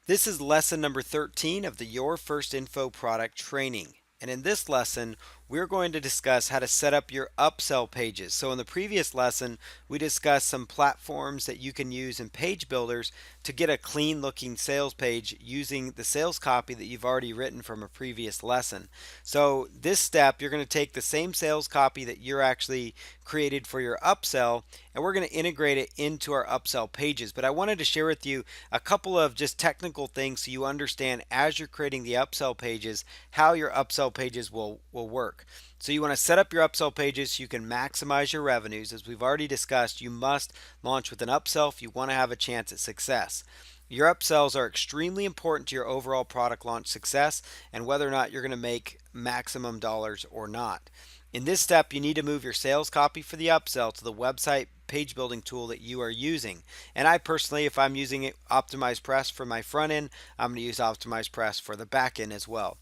This is lesson number 13 of the Your First Info product training. And in this lesson, we're going to discuss how to set up your upsell pages. So in the previous lesson, we discussed some platforms that you can use in page builders to get a clean looking sales page using the sales copy that you've already written from a previous lesson. So this step, you're going to take the same sales copy that you're actually created for your upsell, and we're going to integrate it into our upsell pages. But I wanted to share with you a couple of just technical things so you understand as you're creating the upsell pages how your upsell pages will work. So you want to set up your upsell pages so you can maximize your revenues. As we've already discussed, you must launch with an upsell if you want to have a chance at success. Your upsells are extremely important to your overall product launch success and whether or not you're going to make maximum dollars or not. In this step, you need to move your sales copy for the upsell to the website page building tool that you are using. And I personally, if I'm using Optimize Press for my front end, I'm going to use Optimize Press for the back end as well.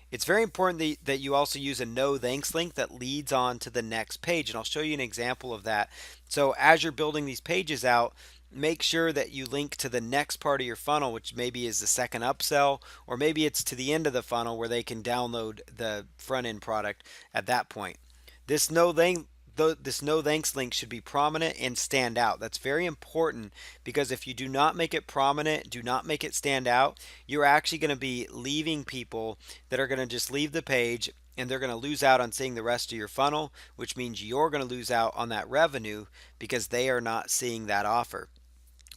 It's very important that you also use a no thanks link that leads on to the next page. And I'll show you an example of that. So as you're building these pages out, make sure that you link to the next part of your funnel, which maybe is the second upsell, or maybe it's to the end of the funnel where they can download the front end product at that point. This no thanks link should be prominent and stand out. That's very important because if you do not make it prominent, do not make it stand out, you're actually going to be leaving people that are going to just leave the page and they're going to lose out on seeing the rest of your funnel, which means you're going to lose out on that revenue because they are not seeing that offer.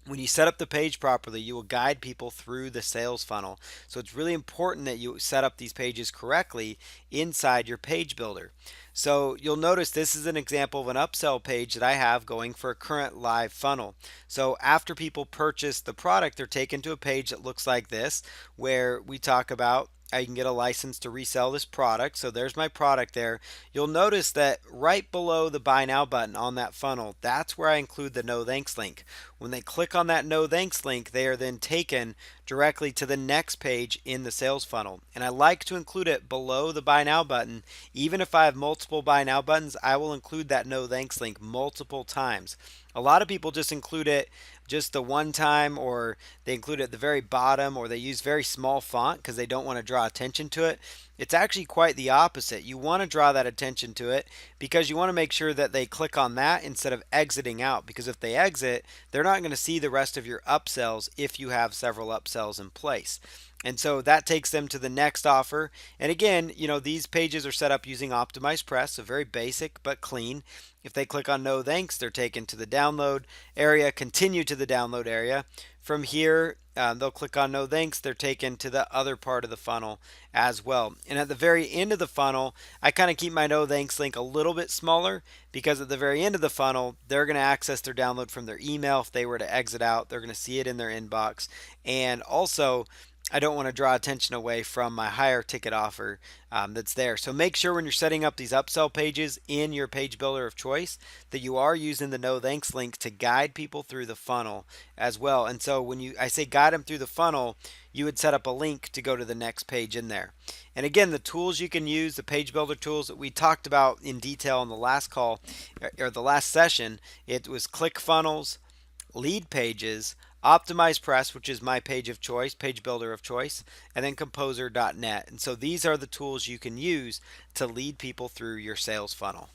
When you set up the page properly, you will guide people through the sales funnel. So it's really important that you set up these pages correctly inside your page builder. So you'll notice this is an example of an upsell page that I have going for a current live funnel. So after people purchase the product, they're taken to a page that looks like this, where we talk about I can get a license to resell this product. So there's my product there. You'll notice that right below the buy now button on that funnel, that's where I include the no thanks link. When they click on that no thanks link, they are then taken directly to the next page in the sales funnel. And I like to include it below the buy now button. Even if I have multiple buy now buttons, I will include that no thanks link multiple times. A lot of people just include it just the one time, or they include it at the very bottom, or they use very small font because they don't want to draw attention to it. It's actually quite the opposite. You want to draw that attention to it because you want to make sure that they click on that instead of exiting out, because if they exit, they're not going to see the rest of your upsells if you have several upsells in place. And so that takes them to the next offer. And again, these pages are set up using Optimize Press, so very basic but clean. If they click on no thanks, they're taken to the download area, continue to the download area. From here, they'll click on no thanks, they're taken to the other part of the funnel as well. And at the very end of the funnel, I kind of keep my no thanks link a little bit smaller because at the very end of the funnel, they're going to access their download from their email. If they were to exit out, they're going to see it in their inbox. And also, I don't want to draw attention away from my higher ticket offer that's there. So make sure when you're setting up these upsell pages in your page builder of choice that you are using the no thanks link to guide people through the funnel as well. And so when I say guide them through the funnel, you would set up a link to go to the next page in there. And again, the tools you can use, the page builder tools that we talked about in detail in the last call or the last session, it was ClickFunnels, Lead Pages, Optimize Press, which is my page of choice, page builder of choice, and then Composer.net. And so these are the tools you can use to lead people through your sales funnel.